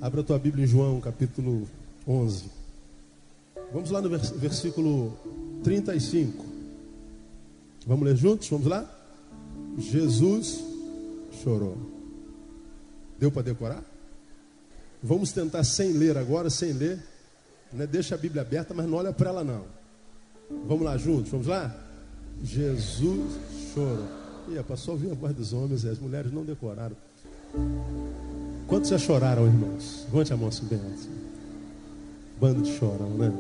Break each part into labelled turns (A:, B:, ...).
A: Abra a tua Bíblia em João, capítulo 11. Vamos lá no versículo 35. Vamos ler juntos? Vamos lá? Jesus chorou. Deu para decorar? Vamos tentar sem ler agora, sem ler. Né? Deixa a Bíblia aberta, mas não olha para ela não. Vamos lá juntos? Vamos lá? Jesus chorou. Ih, passou a ouvir a voz dos homens e as mulheres não decoraram. Quantos já choraram, irmãos? Levante a mão assim bem alto. Bando de chorão, né?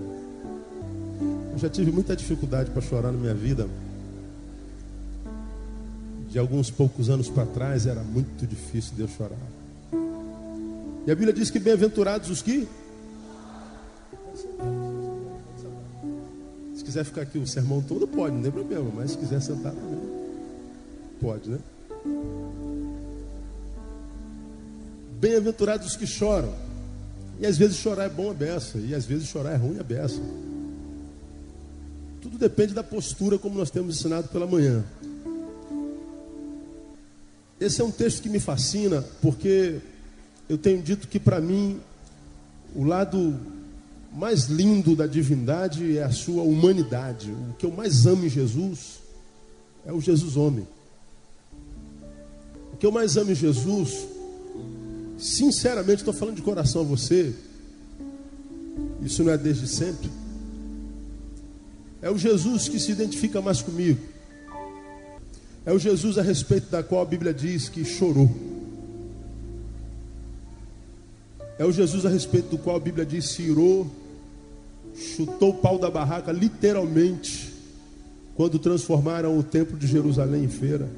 A: Eu já tive muita dificuldade para chorar na minha vida. De alguns poucos anos para trás era muito difícil de eu chorar. E a Bíblia diz que bem-aventurados os que... Se quiser ficar aqui o sermão todo, pode, não tem problema. Mas se quiser sentar também, pode, né? Bem-aventurados os que choram. E às vezes chorar é bom a beça, e às vezes chorar é ruim a beça. Tudo depende da postura, como nós temos ensinado pela manhã. Esse é um texto que me fascina, porque eu tenho dito que para mim o lado mais lindo da divindade é a sua humanidade. O que eu mais amo em Jesus é o Jesus homem. O que eu mais amo em Jesus, sinceramente, estou falando de coração a você, isso não é desde sempre, é o Jesus que se identifica mais comigo. É o Jesus a respeito da qual a Bíblia diz que chorou. É o Jesus a respeito do qual a Bíblia diz se irou, chutou o pau da barraca, literalmente, quando transformaram o templo de Jerusalém em feira.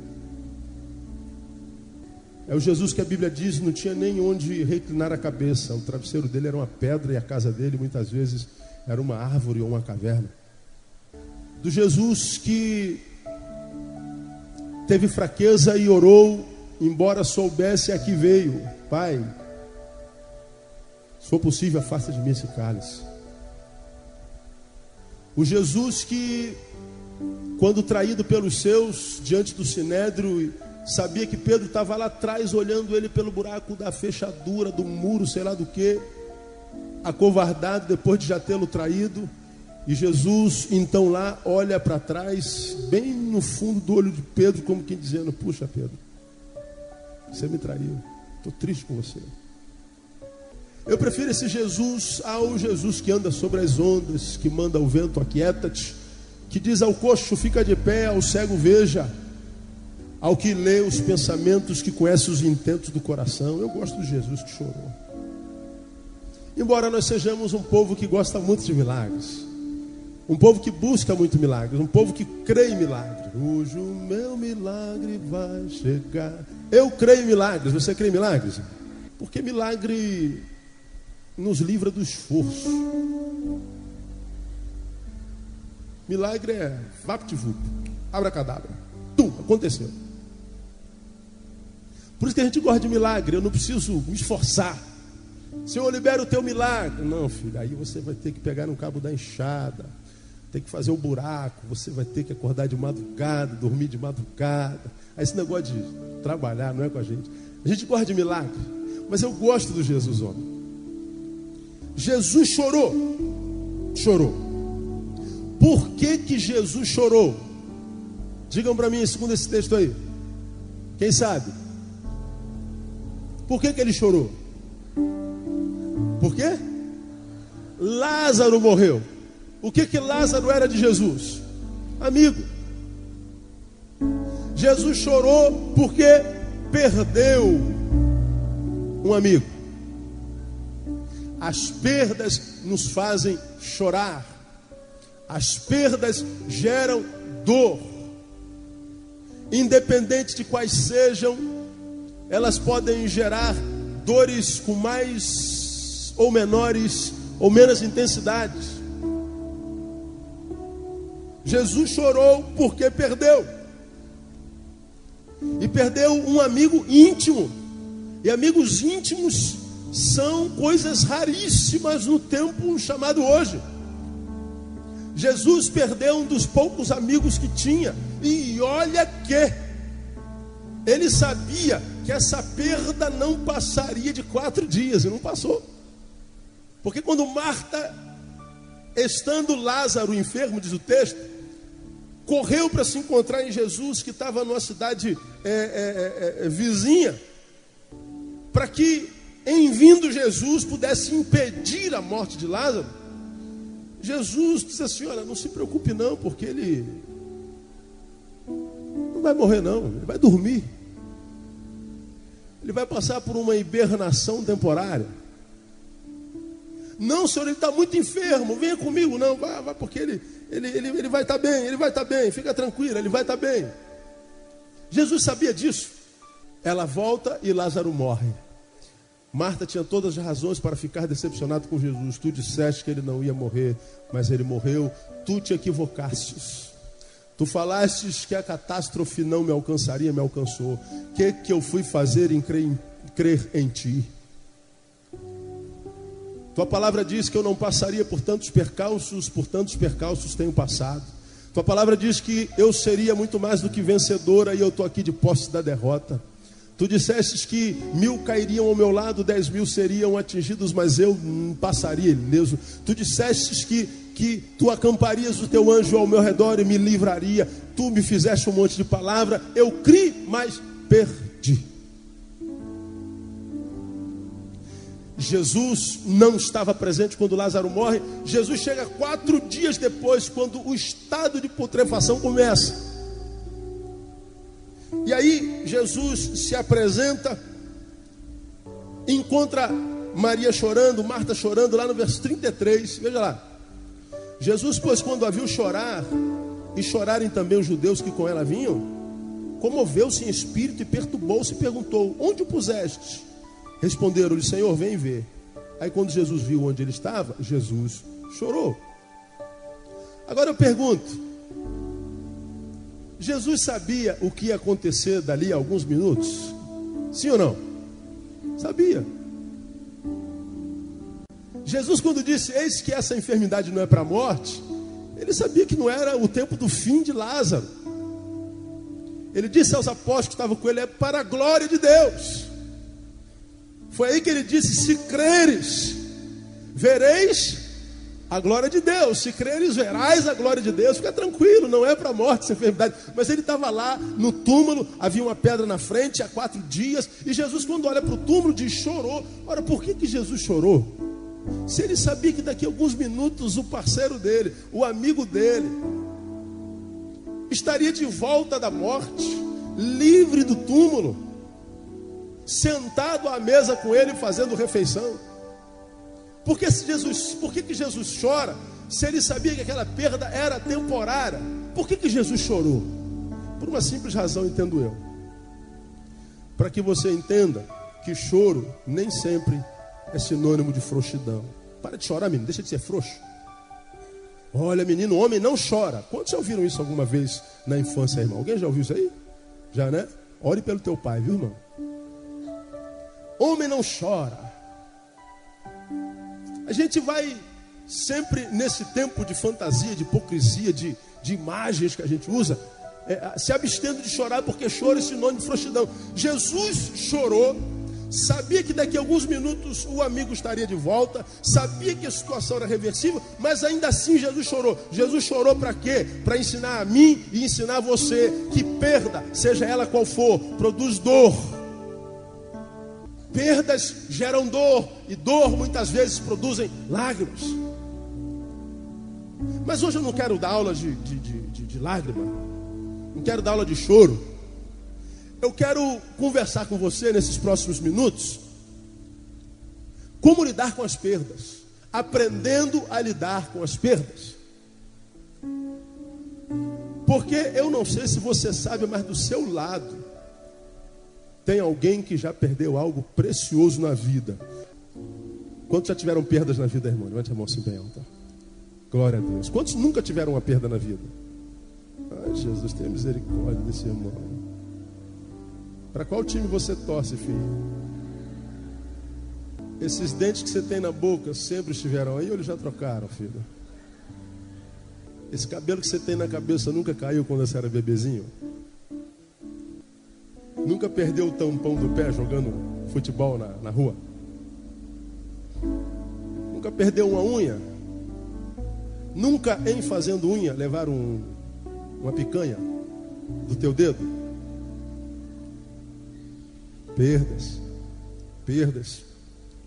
A: É o Jesus que a Bíblia diz não tinha nem onde reclinar a cabeça. O travesseiro dele era uma pedra e a casa dele muitas vezes era uma árvore ou uma caverna. Do Jesus que teve fraqueza e orou, embora soubesse a que veio. Pai, se for possível, afasta de mim esse cálice. O Jesus que, quando traído pelos seus, diante do sinédrio, sabia que Pedro estava lá atrás, olhando ele pelo buraco da fechadura, do muro, sei lá do que, acovardado depois de já tê-lo traído. E Jesus, então lá, olha para trás, bem no fundo do olho de Pedro, como quem dizendo: puxa, Pedro, você me traiu, estou triste com você. Eu prefiro esse Jesus ao Jesus que anda sobre as ondas, que manda o vento, aquieta-te, que diz ao coxo, fica de pé, ao cego veja, ao que lê os pensamentos, que conhece os intentos do coração. Eu gosto do Jesus que chorou. Embora nós sejamos um povo que gosta muito de milagres, um povo que busca muito milagres, um povo que crê em milagres. Hoje o meu milagre vai chegar. Eu creio em milagres. Você crê em milagres? Porque milagre nos livra do esforço. Milagre é vapt-vup, abracadabra, aconteceu. Por isso que a gente gosta de milagre. Eu não preciso me esforçar. Senhor, libera o teu milagre. Não, filho, aí você vai ter que pegar no cabo da enxada, tem que fazer o buraco, você vai ter que acordar de madrugada, dormir de madrugada. Aí esse negócio de trabalhar não é com a gente. A gente gosta de milagre, mas eu gosto do Jesus homem. Jesus chorou. Chorou. Por que Jesus chorou? Digam para mim, segundo esse texto aí. Quem sabe? Por que ele chorou? Por quê? Lázaro morreu. O que Lázaro era de Jesus? Amigo. Jesus chorou porque perdeu um amigo. As perdas nos fazem chorar. As perdas geram dor. Independente de quais sejam, elas podem gerar dores com mais ou menores ou menos intensidades. Jesus chorou porque perdeu. E perdeu um amigo íntimo. E amigos íntimos são coisas raríssimas no tempo chamado hoje. Jesus perdeu um dos poucos amigos que tinha. E olha que ele sabia que essa perda não passaria de 4 dias, e não passou. Porque quando Marta, estando Lázaro enfermo, diz o texto, correu para se encontrar em Jesus, que estava numa cidade vizinha, para que, em vindo Jesus, pudesse impedir a morte de Lázaro. Jesus disse assim: olha, não se preocupe não, porque ele não vai morrer não, ele vai dormir. Ele vai passar por uma hibernação temporária. Não, Senhor, ele está muito enfermo, venha comigo. Não, vai, porque ele vai estar bem, ele vai estar bem, fica tranquilo, ele vai estar bem. Jesus sabia disso. Ela volta e Lázaro morre. Marta tinha todas as razões para ficar decepcionado com Jesus. Tu disseste que ele não ia morrer, mas ele morreu. Tu te equivocastes. Tu falastes que a catástrofe não me alcançaria, me alcançou. O que eu fui fazer em crer em ti? Tua palavra diz que eu não passaria por tantos percalços tenho passado. Tua palavra diz que eu seria muito mais do que vencedora, e eu estou aqui de posse da derrota. Tu dissestes que 1000 cairiam ao meu lado, 10.000 seriam atingidos, mas eu passaria ileso. Tu dissestes que tu acamparias o teu anjo ao meu redor e me livraria. Tu me fizeste um monte de palavra, eu criei, mas perdi. Jesus não estava presente quando Lázaro morre. Jesus chega 4 dias depois, quando o estado de putrefação começa. E aí Jesus se apresenta, encontra Maria chorando, Marta chorando, lá no verso 33, veja lá. Jesus, pois, quando a viu chorar, e chorarem também os judeus que com ela vinham, comoveu-se em espírito e perturbou-se e perguntou: onde o puseste? Responderam-lhe: Senhor, vem ver. Aí quando Jesus viu onde ele estava, Jesus chorou. Agora eu pergunto, Jesus sabia o que ia acontecer dali a alguns minutos? Sim ou não? Sabia. Jesus, quando disse: eis que essa enfermidade não é para a morte, ele sabia que não era o tempo do fim de Lázaro. Ele disse aos apóstolos que estavam com ele: é para a glória de Deus. Foi aí que ele disse: se creres, vereis a glória de Deus. Se creres, verás a glória de Deus. Fica tranquilo, não é para a morte essa enfermidade. Mas ele estava lá no túmulo, havia uma pedra na frente há 4 dias. E Jesus, quando olha para o túmulo, diz: chorou. Ora, por que Jesus chorou? Se ele sabia que daqui a alguns minutos o parceiro dele, o amigo dele, estaria de volta da morte, livre do túmulo, sentado à mesa com ele, fazendo refeição. Por que Jesus chora, se ele sabia que aquela perda era temporária? Por que Jesus chorou? Por uma simples razão, entendo eu. Para que você entenda que choro nem sempre é sinônimo de frouxidão. Para de chorar, menino, deixa de ser frouxo. Olha, menino, homem não chora. Quantos já ouviram isso alguma vez na infância, irmão? Alguém já ouviu isso aí? Já, né? Ore pelo teu pai, viu, irmão? Homem não chora. A gente vai sempre nesse tempo de fantasia, de hipocrisia, de imagens que a gente usa, se abstendo de chorar, porque choro é sinônimo de frouxidão. Jesus chorou, sabia que daqui a alguns minutos o amigo estaria de volta, sabia que a situação era reversível, mas ainda assim Jesus chorou. Jesus chorou para quê? Para ensinar a mim e ensinar a você que perda, seja ela qual for, produz dor. Perdas geram dor, e dor muitas vezes produzem lágrimas. Mas hoje eu não quero dar aula de lágrima, não quero dar aula de choro. Eu quero conversar com você nesses próximos minutos como lidar com as perdas, aprendendo a lidar com as perdas. Porque eu não sei se você sabe, mas do seu lado tem alguém que já perdeu algo precioso na vida. Quantos já tiveram perdas na vida, irmão? Levante a mão assim bem alta. Glória a Deus. Quantos nunca tiveram uma perda na vida? Ai, Jesus, tenha misericórdia desse irmão. Para qual time você torce, filho? Esses dentes que você tem na boca sempre estiveram aí ou eles já trocaram, filho? Esse cabelo que você tem na cabeça nunca caiu quando você era bebezinho? Nunca perdeu o tampão do pé jogando futebol na rua? Nunca perdeu uma unha? Nunca, em fazendo unha, levaram uma picanha do teu dedo? Perdas, perdas,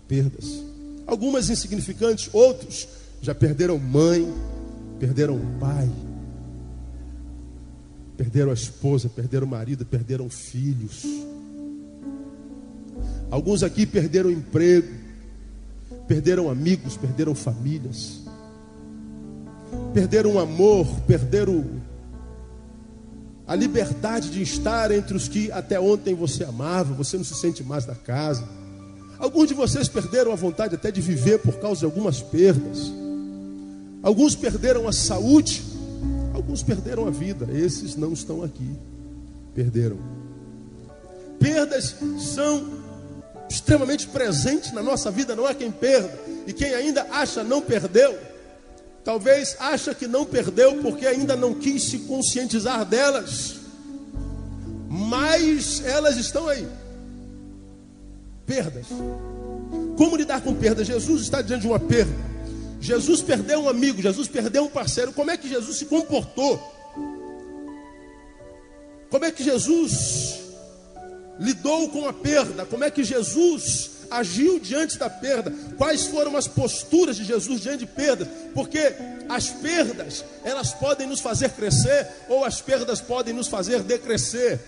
A: perdas. Algumas insignificantes, outros já perderam mãe, perderam pai, perderam a esposa, perderam o marido, perderam filhos. Alguns aqui perderam emprego, perderam amigos, perderam famílias, perderam o amor, perderam a liberdade de estar entre os que até ontem você amava. Você não se sente mais da casa. Alguns de vocês perderam a vontade até de viver por causa de algumas perdas. Alguns perderam a saúde, alguns perderam a vida. Esses não estão aqui, perderam. Perdas são extremamente presentes na nossa vida. Não há quem perda. E quem ainda acha não perdeu, talvez acha que não perdeu porque ainda não quis se conscientizar delas. Mas elas estão aí. Perdas. Como lidar com perdas? Jesus está diante de uma perda. Jesus perdeu um amigo, Jesus perdeu um parceiro. Como é que Jesus se comportou? Como é que Jesus lidou com a perda? Como é que Jesus agiu diante da perda? Quais foram as posturas de Jesus diante de perdas? Porque as perdas, elas podem nos fazer crescer, ou as perdas podem nos fazer decrescer.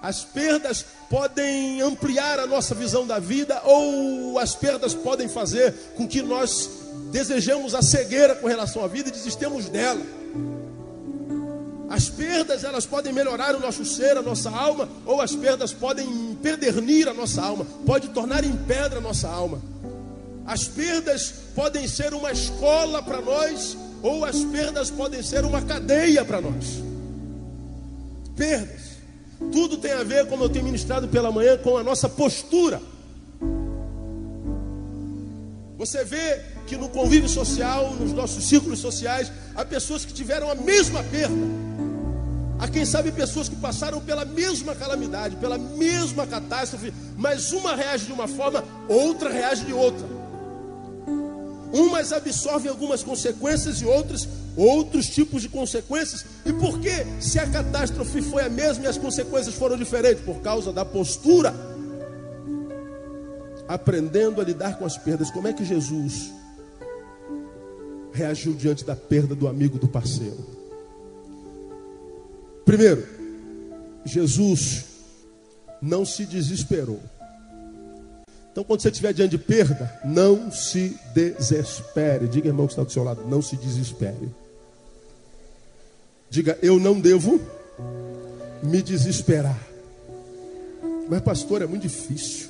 A: As perdas podem ampliar a nossa visão da vida, ou as perdas podem fazer com que nós desejemos a cegueira com relação à vida e desistemos dela. As perdas, elas podem melhorar o nosso ser, a nossa alma, ou as perdas podem empedernir a nossa alma, pode tornar em pedra a nossa alma. As perdas podem ser uma escola para nós, ou as perdas podem ser uma cadeia para nós. Perdas. Tudo tem a ver, como eu tenho ministrado pela manhã, com a nossa postura. Você vê que no convívio social, nos nossos círculos sociais, há pessoas que tiveram a mesma perda. Há quem sabe pessoas que passaram pela mesma calamidade, pela mesma catástrofe, mas uma reage de uma forma, outra reage de outra. Umas absorvem algumas consequências e outras outros tipos de consequências. E por que, se a catástrofe foi a mesma e as consequências foram diferentes? Por causa da postura. Aprendendo a lidar com as perdas. Como é que Jesus reagiu diante da perda do amigo, do parceiro? Primeiro, Jesus não se desesperou. Então, quando você estiver diante de perda, não se desespere. Diga, irmão, que está do seu lado, não se desespere. Diga, eu não devo me desesperar. Mas, pastor, é muito difícil.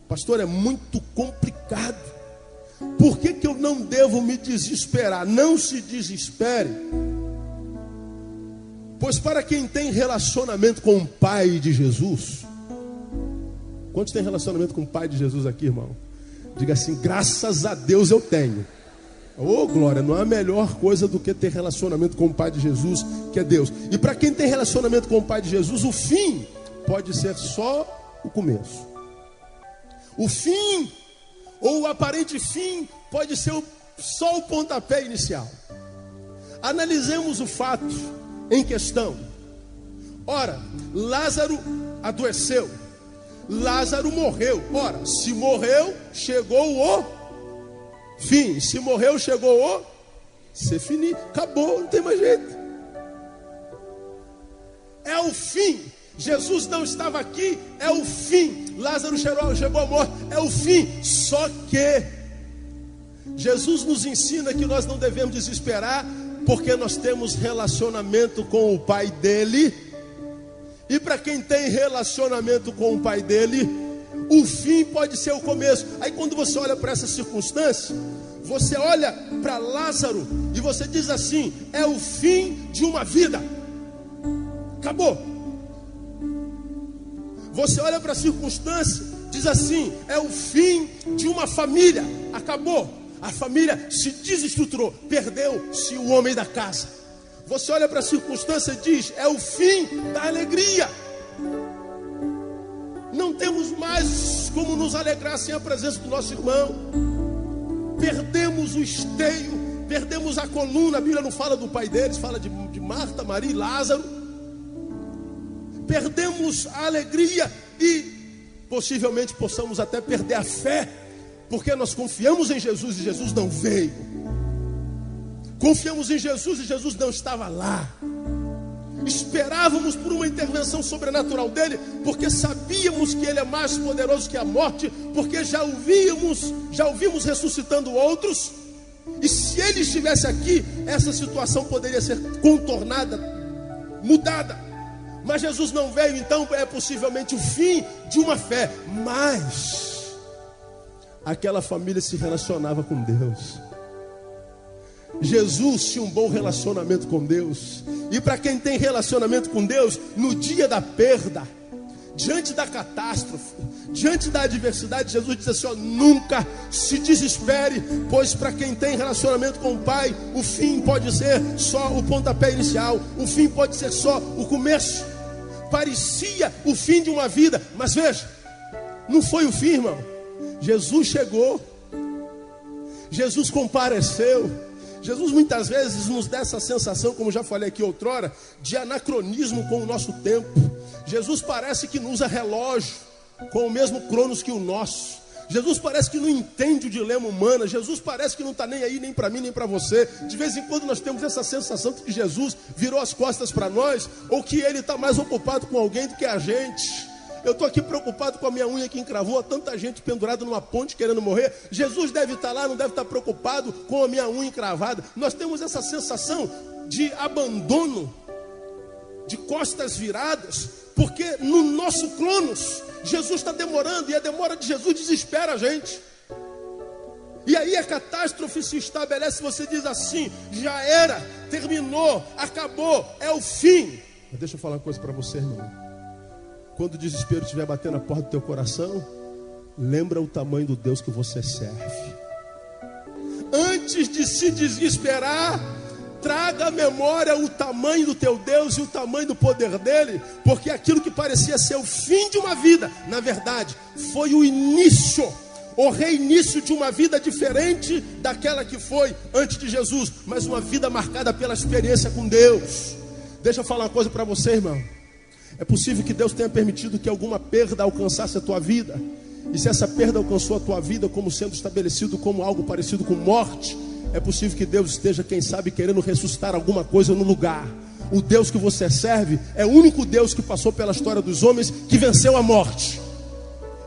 A: Pastor, é muito complicado. Por que eu não devo me desesperar? Não se desespere. Pois para quem tem relacionamento com o Pai de Jesus... Quantos tem relacionamento com o Pai de Jesus aqui, irmão? Diga assim, graças a Deus eu tenho. Oh, glória, não há melhor coisa do que ter relacionamento com o Pai de Jesus, que é Deus. E para quem tem relacionamento com o Pai de Jesus, o fim pode ser só o começo. O fim, ou o aparente fim, pode ser só o pontapé inicial. Analisemos o fato em questão. Ora, Lázaro adoeceu. Lázaro morreu. Ora, se morreu, chegou o fim. Se morreu, chegou o c'est fini. Acabou, não tem mais jeito. É o fim. Jesus não estava aqui, é o fim. Lázaro chegou à morte, é o fim. Só que Jesus nos ensina que nós não devemos desesperar, porque nós temos relacionamento com o Pai dele. E para quem tem relacionamento com o Pai dele, o fim pode ser o começo. Aí quando você olha para essa circunstância, você olha para Lázaro e você diz assim, é o fim de uma vida. Acabou. Você olha para a circunstância, diz assim, é o fim de uma família. Acabou. A família se desestruturou, perdeu-se o homem da casa. Você olha para a circunstância e diz, é o fim da alegria. Não temos mais como nos alegrar sem a presença do nosso irmão. Perdemos o esteio, perdemos a coluna. A Bíblia não fala do pai deles, fala de Marta, Maria e Lázaro. Perdemos a alegria e possivelmente possamos até perder a fé, porque nós confiamos em Jesus e Jesus não veio. Confiamos em Jesus e Jesus não estava lá. Esperávamos por uma intervenção sobrenatural dele, porque sabíamos que ele é mais poderoso que a morte, porque já ouvimos ressuscitando outros. E se ele estivesse aqui, essa situação poderia ser contornada, mudada. Mas Jesus não veio, então é possivelmente o fim de uma fé. Mas aquela família se relacionava com Deus. Jesus tinha um bom relacionamento com Deus. E para quem tem relacionamento com Deus, no dia da perda, diante da catástrofe, diante da adversidade, Jesus disse assim: ó, nunca se desespere, pois para quem tem relacionamento com o Pai, o fim pode ser só o pontapé inicial, o fim pode ser só o começo. Parecia o fim de uma vida, mas veja, não foi o fim, irmão. Jesus chegou, Jesus compareceu. Jesus muitas vezes nos dá essa sensação, como já falei aqui outrora, de anacronismo com o nosso tempo. Jesus parece que não usa relógio com o mesmo cronos que o nosso. Jesus parece que não entende o dilema humano. Jesus parece que não está nem aí, nem para mim, nem para você. De vez em quando nós temos essa sensação de que Jesus virou as costas para nós, ou que ele está mais ocupado com alguém do que a gente. Eu estou aqui preocupado com a minha unha que encravou, tanta gente pendurada numa ponte querendo morrer. Jesus deve estar lá, não deve estar preocupado com a minha unha encravada. Nós temos essa sensação de abandono, de costas viradas, porque no nosso cronos, Jesus está demorando, e a demora de Jesus desespera a gente. E aí a catástrofe se estabelece, você diz assim: já era, terminou, acabou, é o fim. Mas deixa eu falar uma coisa para você, irmão. Quando o desespero estiver batendo na porta do teu coração, lembra o tamanho do Deus que você serve. Antes de se desesperar, traga à memória o tamanho do teu Deus e o tamanho do poder dele, porque aquilo que parecia ser o fim de uma vida, na verdade, foi o início, o reinício de uma vida diferente daquela que foi antes de Jesus, mas uma vida marcada pela experiência com Deus. Deixa eu falar uma coisa para você, irmão. É possível que Deus tenha permitido que alguma perda alcançasse a tua vida. E se essa perda alcançou a tua vida como sendo estabelecido como algo parecido com morte, é possível que Deus esteja, quem sabe, querendo ressuscitar alguma coisa no lugar. O Deus que você serve é o único Deus que passou pela história dos homens que venceu a morte.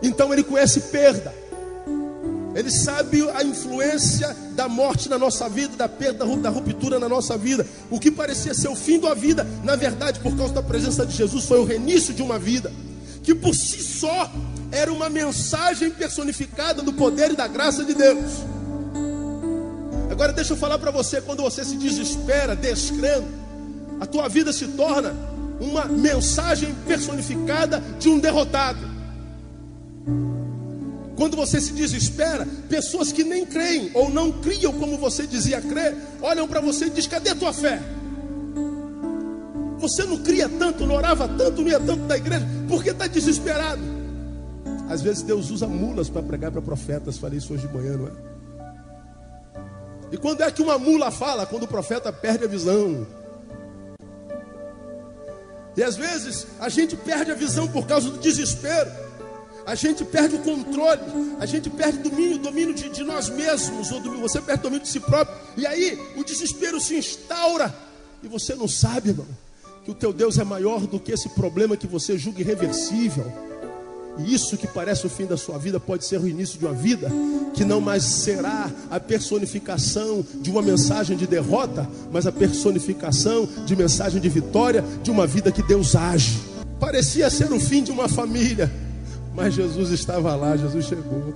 A: Então ele conhece perda. Ele sabe a influência da morte na nossa vida, da perda, da ruptura na nossa vida. O que parecia ser o fim da vida, na verdade, por causa da presença de Jesus, foi o reinício de uma vida, que por si só era uma mensagem personificada do poder e da graça de Deus. Agora deixa eu falar para você, quando você se desespera, descrendo, a tua vida se torna uma mensagem personificada de um derrotado. Quando você se desespera, pessoas que nem creem ou não criam como você dizia crer, olham para você e dizem: cadê a tua fé? Você não cria tanto, não orava tanto, não ia tanto da igreja, porque está desesperado. Às vezes Deus usa mulas para pregar para profetas. Falei isso hoje de manhã, não é? E quando é que uma mula fala? Quando o profeta perde a visão. E às vezes a gente perde a visão por causa do desespero. A gente perde o controle, a gente perde o domínio de nós mesmos, ou você perde o domínio de si próprio. E aí o desespero se instaura, e você não sabe, irmão, que o teu Deus é maior do que esse problema que você julga irreversível. E isso que parece o fim da sua vida pode ser o início de uma vida que não mais será a personificação de uma mensagem de derrota, mas a personificação de mensagem de vitória, de uma vida que Deus age. Parecia ser o fim de uma família, mas Jesus estava lá, Jesus chegou.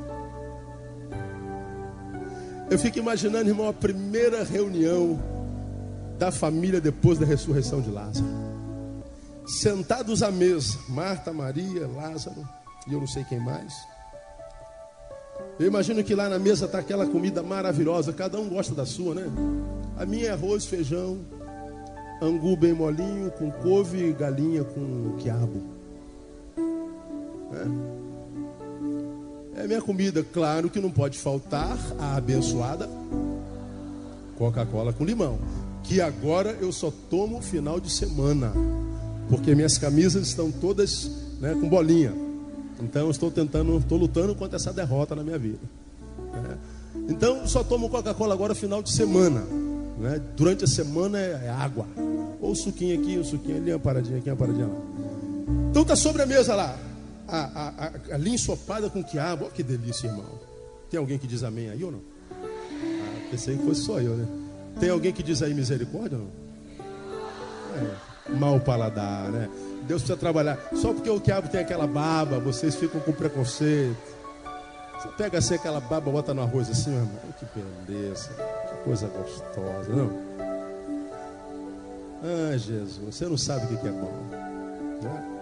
A: Eu fico imaginando, irmão, a primeira reunião da família depois da ressurreição de Lázaro. Sentados à mesa, Marta, Maria, Lázaro e eu não sei quem mais. Eu imagino que lá na mesa está aquela comida maravilhosa, cada um gosta da sua, né? A minha é arroz, feijão, angu bem molinho, com couve e galinha com quiabo. É minha comida. Claro que não pode faltar a abençoada Coca-Cola com limão, que agora eu só tomo final de semana, porque minhas camisas estão todas, né, com bolinha. Então eu estou lutando contra essa derrota na minha vida. Então eu só tomo Coca-Cola agora final de semana, né? Durante a semana é água, ou suquinho aqui, um suquinho ali, uma paradinha aqui, uma paradinha lá. Então está sobre a mesa lá a linha ensopada com quiabo. Olha que delícia, irmão. Tem alguém que diz amém aí ou não? Pensei que fosse só eu, né? Tem alguém que diz aí misericórdia ou não? Mau paladar, né? Deus precisa trabalhar. Só porque o quiabo tem aquela baba, vocês ficam com preconceito. Você pega assim aquela baba, bota no arroz assim, meu irmão. Que beleza, que coisa gostosa, não? Ah, Jesus, você não sabe o que é bom, né?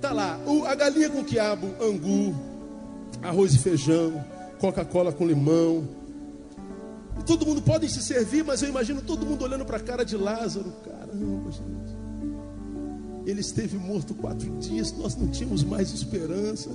A: Tá lá, a galinha com quiabo, angu, arroz e feijão, Coca-Cola com limão. E todo mundo pode se servir, mas eu imagino todo mundo olhando para a cara de Lázaro. Caramba, gente. Ele esteve morto 4 dias, nós não tínhamos mais esperança.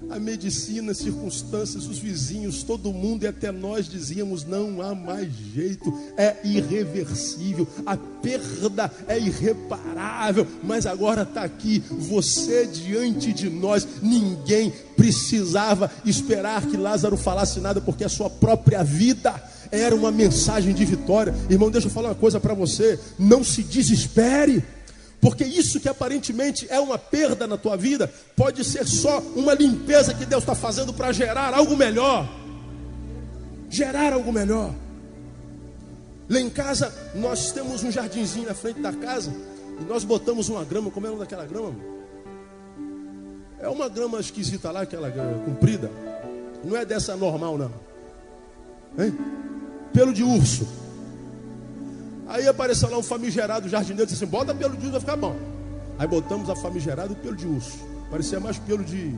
A: A medicina, as circunstâncias, os vizinhos, todo mundo e até nós dizíamos: não há mais jeito, é irreversível, a perda é irreparável. Mas agora está aqui, você diante de nós. Ninguém precisava esperar que Lázaro falasse nada, porque a sua própria vida era uma mensagem de vitória. Irmão, deixa eu falar uma coisa para você: não se desespere. Porque isso que aparentemente é uma perda na tua vida, pode ser só uma limpeza que Deus está fazendo para gerar algo melhor. Gerar algo melhor. Lá em casa, nós temos um jardinzinho na frente da casa, e nós botamos uma grama. Como é o nome daquela grama? É uma grama esquisita lá, aquela grama comprida. Não é dessa normal, não. Hein? Pelo de urso. Aí apareceu lá um famigerado jardineiro, disse assim: bota pelo de urso, vai ficar bom. Aí botamos a famigerado pelo de urso. Parecia mais pelo de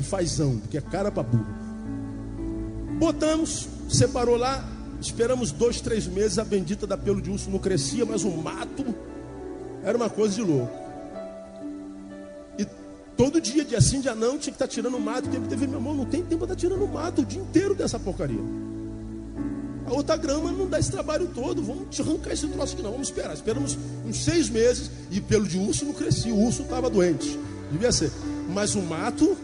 A: fazão, porque é cara para burro. Botamos, separou lá, esperamos 2, 3 meses, a bendita da pelo de urso não crescia, mas o mato era uma coisa de louco. E todo dia, dia sim, dia não, tinha que estar tirando mato. Teve, meu irmão, não tem tempo para estar tirando mato o dia inteiro dessa porcaria. A outra grama não dá esse trabalho todo. Vamos arrancar esse troço aqui não. Vamos esperar. Esperamos uns 6 meses. E pelo de urso não crescia. O urso estava doente. Devia ser. Mas o mato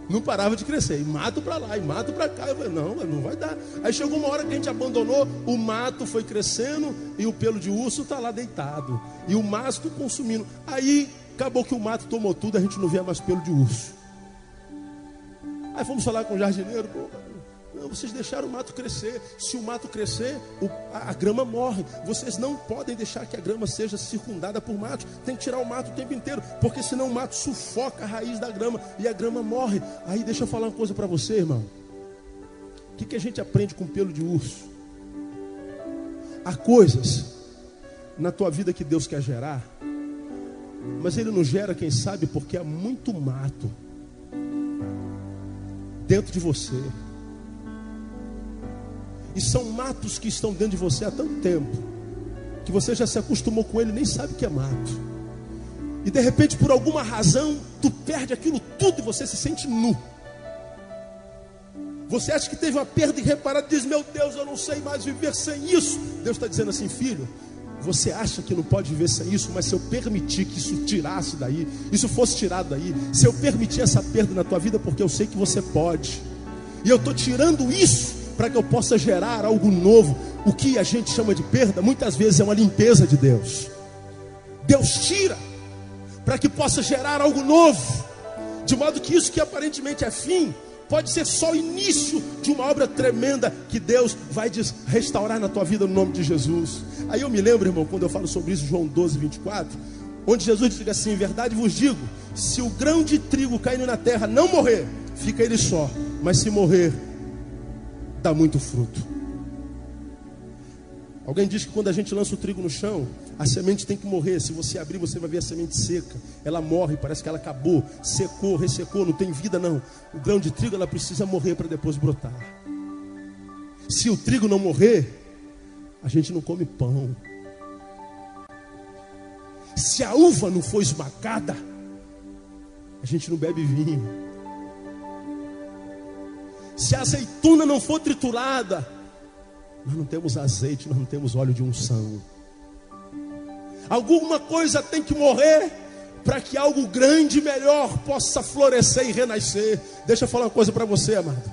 A: não parava de crescer. E mato para lá, e mato para cá. Eu falei: não vai dar. Aí chegou uma hora que a gente abandonou. O mato foi crescendo. E o pelo de urso está lá deitado. E o mato consumindo. Aí acabou que o mato tomou tudo. A gente não via mais pelo de urso. Aí fomos falar com o jardineiro. Não, vocês deixaram o mato crescer. Se o mato crescer, a grama morre. Vocês não podem deixar que a grama seja circundada por mato. Tem que tirar o mato o tempo inteiro, porque senão o mato sufoca a raiz da grama e a grama morre. Aí deixa eu falar uma coisa para você, irmão. O que a gente aprende com pelo de urso? Há coisas na tua vida que Deus quer gerar, mas Ele não gera, quem sabe, porque há muito mato dentro de você. E são matos que estão dentro de você há tanto tempo, que você já se acostumou com ele, nem sabe o que é mato. E de repente, por alguma razão, tu perde aquilo tudo e você se sente nu. Você acha que teve uma perda irreparável e diz: meu Deus, eu não sei mais viver sem isso. Deus está dizendo assim: filho, você acha que não pode viver sem isso, mas se eu permitir que isso tirasse daí, isso fosse tirado daí, se eu permitir essa perda na tua vida, porque eu sei que você pode, e eu estou tirando isso para que eu possa gerar algo novo. O que a gente chama de perda, muitas vezes é uma limpeza de Deus. Deus tira para que possa gerar algo novo, de modo que isso que aparentemente é fim, pode ser só o início de uma obra tremenda que Deus vai restaurar na tua vida no nome de Jesus. Aí eu me lembro, irmão, quando eu falo sobre isso, João 12, 24, onde Jesus diz assim: em verdade vos digo, se o grão de trigo caindo na terra não morrer, fica ele só, mas se morrer, dá muito fruto. Alguém diz que quando a gente lança o trigo no chão, a semente tem que morrer. Se você abrir, você vai ver a semente seca. Ela morre, parece que ela acabou, secou, ressecou, não tem vida não. O grão de trigo, ela precisa morrer para depois brotar. Se o trigo não morrer, a gente não come pão. Se a uva não for esmagada, a gente não bebe vinho. Se a azeitona não for triturada, nós não temos azeite, nós não temos óleo de unção. Alguma coisa tem que morrer para que algo grande e melhor possa florescer e renascer. Deixa eu falar uma coisa para você, amado.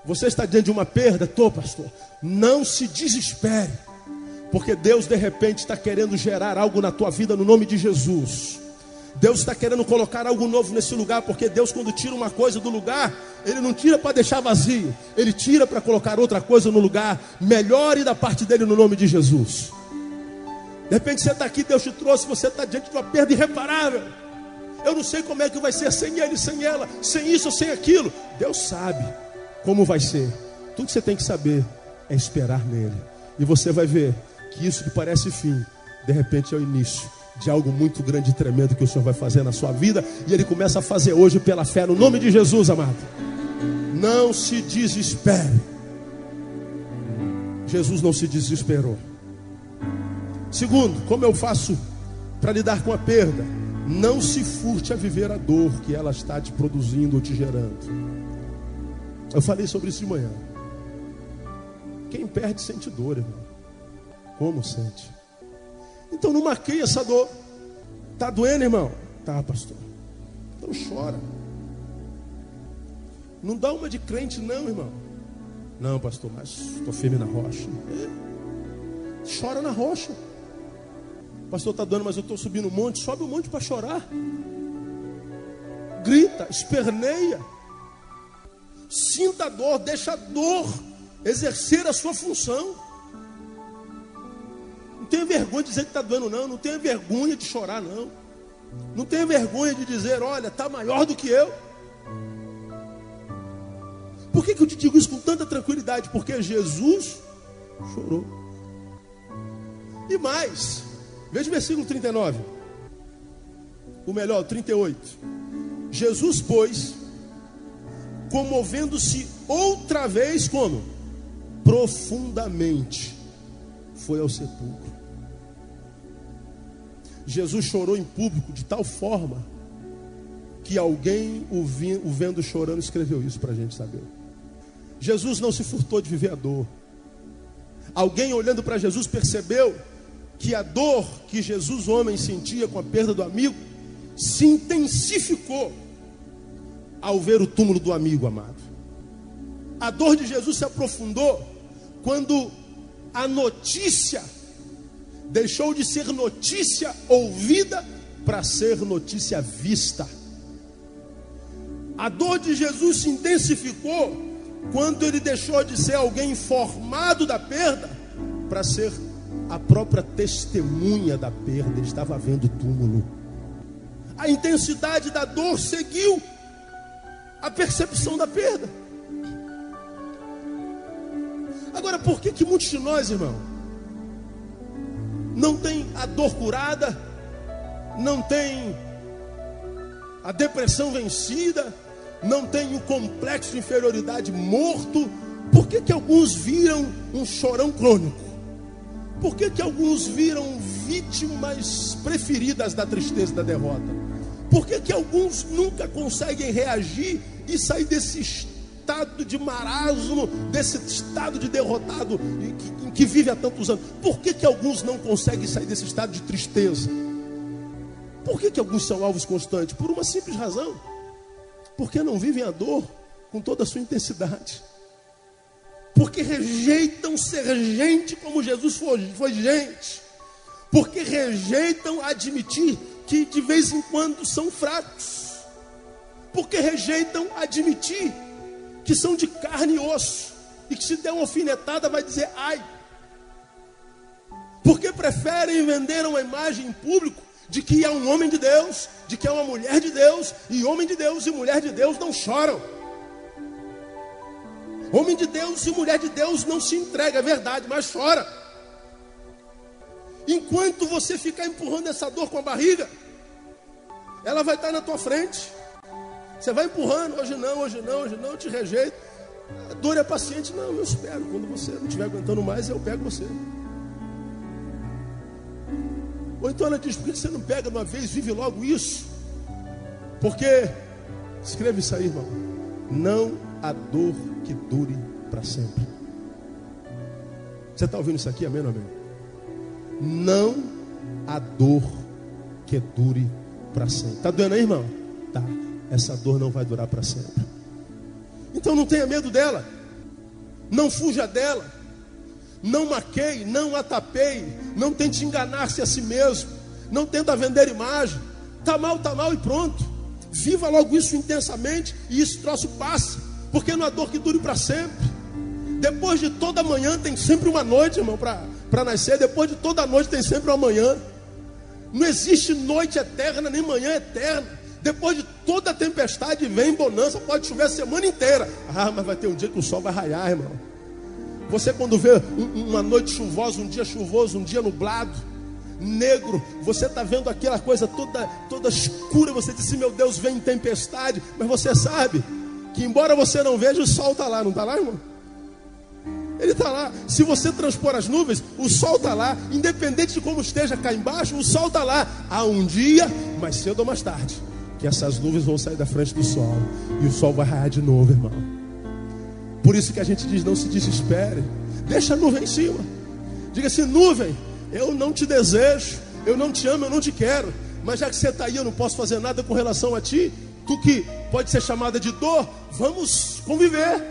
A: Você está diante de uma perda? Tô, pastor. Não se desespere, porque Deus de repente está querendo gerar algo na tua vida no nome de Jesus. Deus está querendo colocar algo novo nesse lugar, porque Deus, quando tira uma coisa do lugar, Ele não tira para deixar vazio, Ele tira para colocar outra coisa no lugar melhor e da parte dele no nome de Jesus. De repente você está aqui, Deus te trouxe, você está diante de uma perda irreparável. Eu não sei como é que vai ser sem ele, sem ela, sem isso ou sem aquilo. Deus sabe como vai ser. Tudo que você tem que saber é esperar nele. E você vai ver que isso que parece fim, de repente é o início de algo muito grande e tremendo que o Senhor vai fazer na sua vida. E Ele começa a fazer hoje pela fé, no nome de Jesus, amado. Não se desespere. Jesus não se desesperou. Segundo, como eu faço para lidar com a perda? Não se furte a viver a dor que ela está te produzindo ou te gerando. Eu falei sobre isso de manhã. Quem perde sente dor, irmão. Como sente? Então não marquei essa dor. Tá doendo, irmão? Tá, pastor. Então chora. Não dá uma de crente não, irmão. Não, pastor, mas estou firme na rocha. Chora na rocha. Pastor, está doendo, mas eu estou subindo um monte. Sobe um monte para chorar. Grita, esperneia. Sinta a dor, deixa a dor exercer a sua função. Não tenha vergonha de dizer que está doendo, não. Não tenha vergonha de chorar, não. Não tenha vergonha de dizer, olha, está maior do que eu. Por que eu te digo isso com tanta tranquilidade? Porque Jesus chorou. E mais, veja o versículo 39. O melhor, 38. Jesus, pois, comovendo-se outra vez, como? Profundamente, foi ao sepulcro. Jesus chorou em público de tal forma que alguém, o vendo chorando, escreveu isso para a gente saber. Jesus não se furtou de viver a dor. Alguém olhando para Jesus percebeu que a dor que Jesus, homem, sentia com a perda do amigo se intensificou ao ver o túmulo do amigo amado. A dor de Jesus se aprofundou quando a notícia deixou de ser notícia ouvida para ser notícia vista. A dor de Jesus se intensificou quando ele deixou de ser alguém informado da perda para ser a própria testemunha da perda. Ele estava vendo o túmulo. A intensidade da dor seguiu a percepção da perda. Agora, por que muitos de nós, irmão, não tem a dor curada, não tem a depressão vencida, não tem o complexo de inferioridade morto? Por que alguns viram um chorão crônico? Por que alguns viram vítimas preferidas da tristeza e da derrota? Por que alguns nunca conseguem reagir e sair desse estado de marasmo, desse estado de derrotado em que vive há tantos anos? Por que alguns não conseguem sair desse estado de tristeza? Por que alguns são alvos constantes? Por uma simples razão: porque não vivem a dor com toda a sua intensidade. Porque rejeitam ser gente como Jesus foi gente. Porque rejeitam admitir que de vez em quando são fracos. Porque rejeitam admitir que são de carne e osso, e que se der uma alfinetada vai dizer ai. Porque preferem vender uma imagem em público de que é um homem de Deus, de que é uma mulher de Deus, e homem de Deus e mulher de Deus não choram. Homem de Deus e mulher de Deus não se entrega, é verdade, mas chora. Enquanto você ficar empurrando essa dor com a barriga, ela vai estar na tua frente. Você vai empurrando, hoje não, eu te rejeito. A dor é paciente, não, eu espero. Quando você não estiver aguentando mais, eu pego você. Ou então ela diz: por que você não pega de uma vez, vive logo isso? Porque, escreva isso aí, irmão, não há dor que dure para sempre. Você está ouvindo isso aqui? Amém ou amém? Não há dor que dure para sempre. Está doendo aí, irmão? Tá. Essa dor não vai durar para sempre. Então não tenha medo dela. Não fuja dela. Não maqueie, não atapeie. Não tente enganar-se a si mesmo. Não tenta vender imagem. Tá mal e pronto. Viva logo isso intensamente e esse troço passe. Porque não há dor que dure para sempre. Depois de toda manhã tem sempre uma noite, irmão, para nascer. Depois de toda noite tem sempre uma manhã. Não existe noite eterna, nem manhã eterna. Depois de toda tempestade vem bonança. Pode chover a semana inteira. Mas vai ter um dia que o sol vai raiar, irmão. Você quando vê uma noite chuvosa, um dia chuvoso, um dia nublado, negro, você está vendo aquela coisa toda escura. Você diz assim: meu Deus, vem tempestade. Mas você sabe que embora você não veja, o sol está lá. Não está lá, irmão? Ele está lá. Se você transpor as nuvens, o sol está lá. Independente de como esteja cá embaixo, o sol está lá. Há um dia, mais cedo ou mais tarde, que essas nuvens vão sair da frente do sol. E o sol vai raiar de novo, irmão. Por isso que a gente diz: não se desespere. Deixa a nuvem em cima. Diga assim: nuvem, eu não te desejo, eu não te amo, eu não te quero. Mas já que você está aí, eu não posso fazer nada com relação a ti. Tu que pode ser chamada de dor, vamos conviver.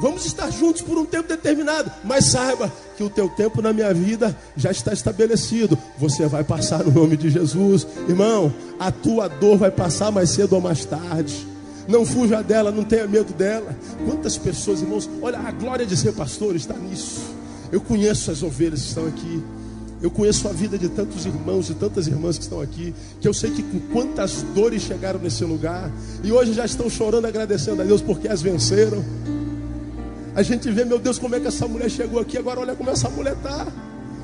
A: Vamos estar juntos por um tempo determinado. Mas saiba que o teu tempo na minha vida já está estabelecido. Você vai passar no nome de Jesus. Irmão, a tua dor vai passar mais cedo ou mais tarde. Não fuja dela, não tenha medo dela. Quantas pessoas, irmãos, olha, a glória de ser pastor está nisso. Eu conheço as ovelhas que estão aqui. Eu conheço a vida de tantos irmãos e tantas irmãs que estão aqui, que eu sei que com quantas dores chegaram nesse lugar. E hoje já estão chorando, agradecendo a Deus porque as venceram. A gente vê, meu Deus, como é que essa mulher chegou aqui. Agora olha como essa mulher está.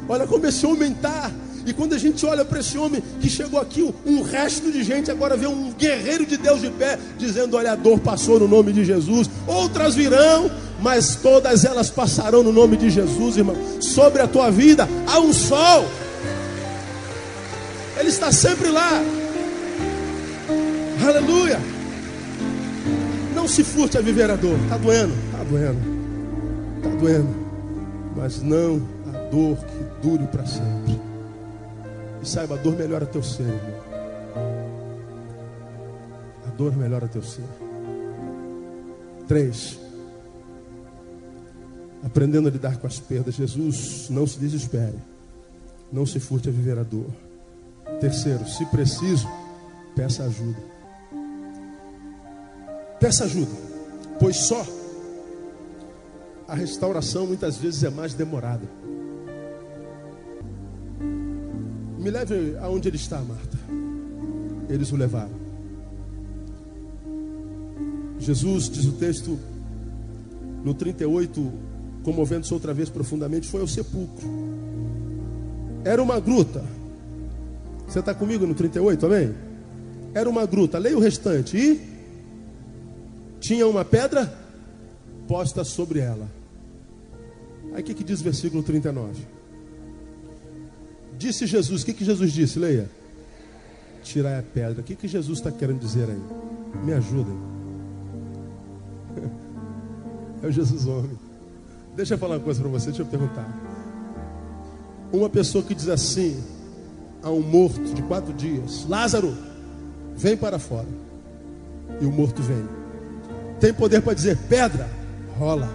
A: Olha como esse homem está. E quando a gente olha para esse homem que chegou aqui, um resto de gente agora vê um guerreiro de Deus de pé, dizendo: olha, a dor passou no nome de Jesus. Outras virão, mas todas elas passarão no nome de Jesus, irmão. Sobre a tua vida há um sol. Ele está sempre lá. Aleluia. Não se furte a viver a dor. Está doendo, está doendo. Está doendo, mas não a dor que dure para sempre. E saiba, a dor melhora teu ser, irmão. A dor melhora teu ser. 3. Aprendendo a lidar com as perdas. Jesus, não se desespere. Não se furte a viver a dor. 3, se preciso, peça ajuda. Peça ajuda, pois só a restauração muitas vezes é mais demorada. Me leve aonde ele está, Marta. Eles o levaram. Jesus, diz o texto, no 38, comovendo-se outra vez profundamente, foi ao sepulcro. Era uma gruta. Você está comigo no 38, amém? Era uma gruta, leia o restante. E tinha uma pedra posta sobre ela. Aí o que diz o versículo 39? Disse Jesus, o que Jesus disse? Leia. Tirai a pedra. O que Jesus está querendo dizer aí? Me ajudem. É o Jesus homem. Deixa eu falar uma coisa para você, deixa eu perguntar. Uma pessoa que diz assim a um morto de 4 dias: Lázaro, vem para fora. E o morto vem. Tem poder para dizer: pedra, rola.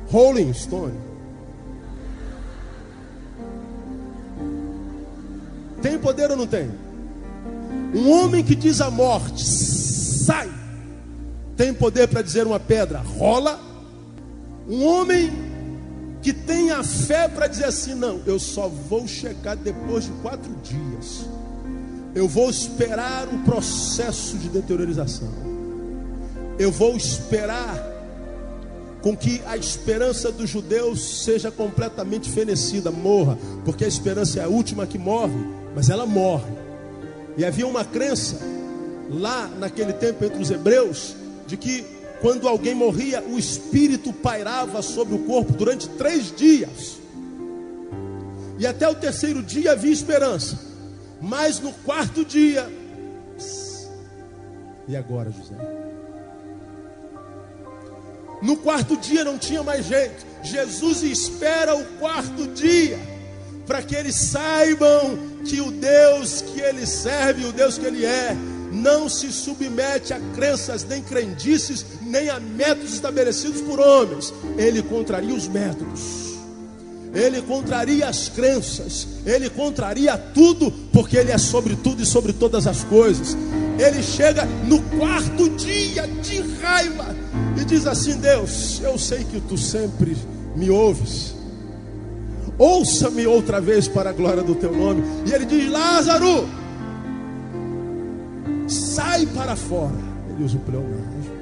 A: Rolling Stone. Tem poder ou não tem? Um homem que diz à morte: sai. Tem poder para dizer uma pedra: rola. Um homem que tem a fé para dizer assim: não, eu só vou chegar depois de 4 dias. Eu vou esperar o processo de deteriorização. Eu vou esperar com que a esperança dos judeus seja completamente fenecida, morra, porque a esperança é a última que morre, mas ela morre. E havia uma crença lá naquele tempo entre os hebreus, de que quando alguém morria, o espírito pairava sobre o corpo durante 3 dias. E até o terceiro dia havia esperança. Mas no quarto dia... E agora, José? No quarto dia não tinha mais jeito. Jesus espera o quarto dia, para que eles saibam que o Deus que ele serve, o Deus que ele é, não se submete a crenças, nem crendices, nem a métodos estabelecidos por homens. Ele contraria os métodos, ele contraria as crenças, ele contraria tudo, porque ele é sobre tudo e sobre todas as coisas. Ele chega no quarto dia de raiva e diz assim: Deus, eu sei que tu sempre me ouves, ouça-me outra vez para a glória do teu nome. E ele diz: Lázaro, sai para fora. Ele usa o pleonasmo.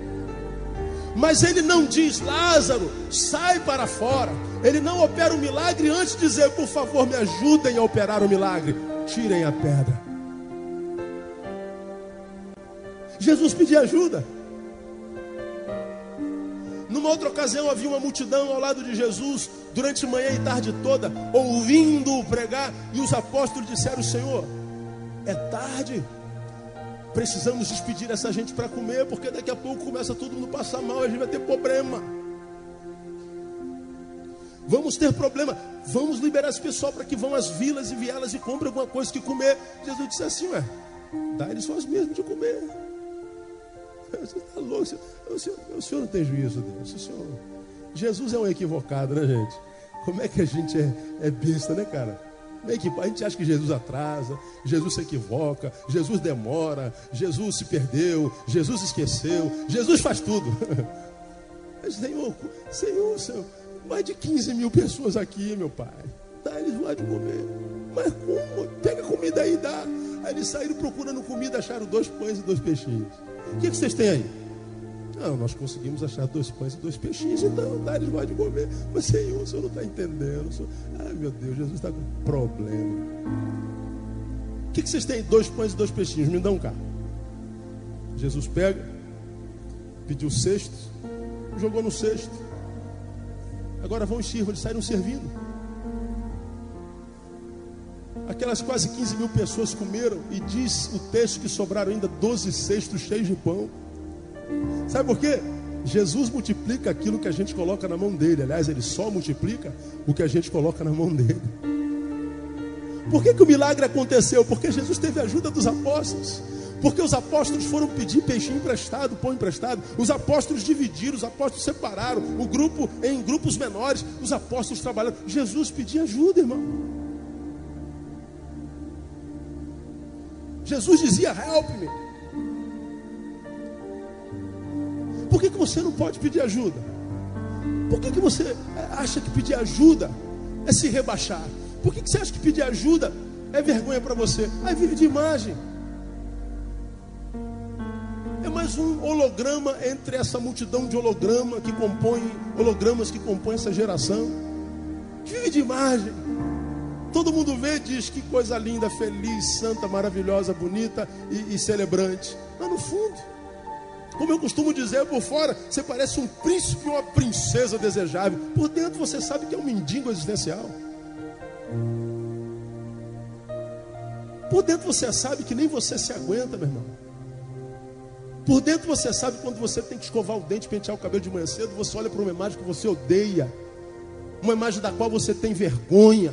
A: Mas ele não diz: Lázaro, sai para fora. Ele não opera o milagre antes de dizer: por favor, me ajudem a operar o milagre, tirem a pedra. Jesus pedia ajuda. Numa outra ocasião havia uma multidão ao lado de Jesus, durante manhã e tarde toda, ouvindo-o pregar, e os apóstolos disseram: Senhor, é tarde, precisamos despedir essa gente para comer, porque daqui a pouco começa todo mundo a passar mal, a gente vai ter problema. Vamos ter problema, vamos liberar esse pessoal para que vão às vilas e vielas e comprem alguma coisa que comer. Jesus disse assim: dá eles só mesmo de comer. Você está louco? O senhor não tem juízo, Deus. Jesus é um equivocado, né, gente? Como é que a gente é besta, né, cara? A gente acha que Jesus atrasa, Jesus se equivoca, Jesus demora, Jesus se perdeu, Jesus esqueceu, Jesus faz tudo. Senhor, mais de 15 mil pessoas aqui, meu pai. Tá, eles vão de comer. Mas como? Pega comida aí e dá. Aí eles saíram procurando comida, acharam 2 pães e 2 peixinhos. O que vocês têm aí? Não, nós conseguimos achar 2 pães e 2 peixinhos. Então, dá, eles vão de comer. Mas Senhor, o senhor não está entendendo. Ai, meu Deus, Jesus está com problema. O que vocês têm? 2 pães e 2 peixinhos. Me dão cá. Jesus pega, pediu o cesto, jogou no cesto. Agora vão e sirvam. Eles saíram servindo. Aquelas quase 15 mil pessoas comeram, e diz o texto que sobraram ainda 12 cestos cheios de pão. Sabe por quê? Jesus multiplica aquilo que a gente coloca na mão dele. Aliás, ele só multiplica o que a gente coloca na mão dele. Por que o milagre aconteceu? Porque Jesus teve a ajuda dos apóstolos. Porque os apóstolos foram pedir peixinho emprestado, pão emprestado. Os apóstolos dividiram, os apóstolos separaram o grupo em grupos menores. Os apóstolos trabalharam. Jesus pedia ajuda, irmão. Jesus dizia: help me. Por que você não pode pedir ajuda? Por que você acha que pedir ajuda é se rebaixar? Por que você acha que pedir ajuda é vergonha para você? Aí vive de imagem. É mais um holograma entre essa multidão de hologramas que compõem essa geração. Vive de imagem. Todo mundo vê e diz: que coisa linda, feliz, santa, maravilhosa, bonita e celebrante. Mas no fundo, como eu costumo dizer, por fora você parece um príncipe ou uma princesa desejável. Por dentro você sabe que é um mendigo existencial. Por dentro você sabe que nem você se aguenta, meu irmão. Por dentro você sabe quando você tem que escovar o dente, pentear o cabelo de manhã cedo, você olha para uma imagem que você odeia, uma imagem da qual você tem vergonha,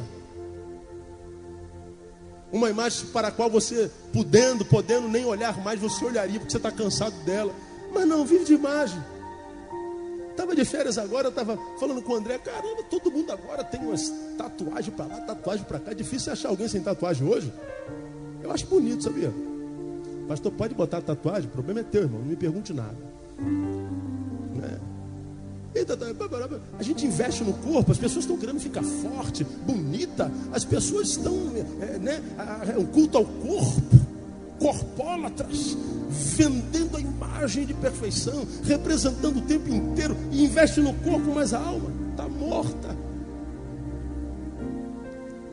A: uma imagem para a qual você, podendo nem olhar mais, você olharia porque você está cansado dela. Mas não, vive de imagem. Estava de férias agora, eu estava falando com o André: caramba, todo mundo agora tem umas tatuagens para lá, tatuagem para cá. É difícil achar alguém sem tatuagem hoje. Eu acho bonito, sabia? Pastor, pode botar tatuagem? O problema é teu, irmão, não me pergunte nada. A gente investe no corpo, as pessoas estão querendo ficar forte, bonita, as pessoas estão, um culto ao corpo, corpólatras, vendendo a imagem de perfeição, representando o tempo inteiro, e investe no corpo, mas a alma está morta.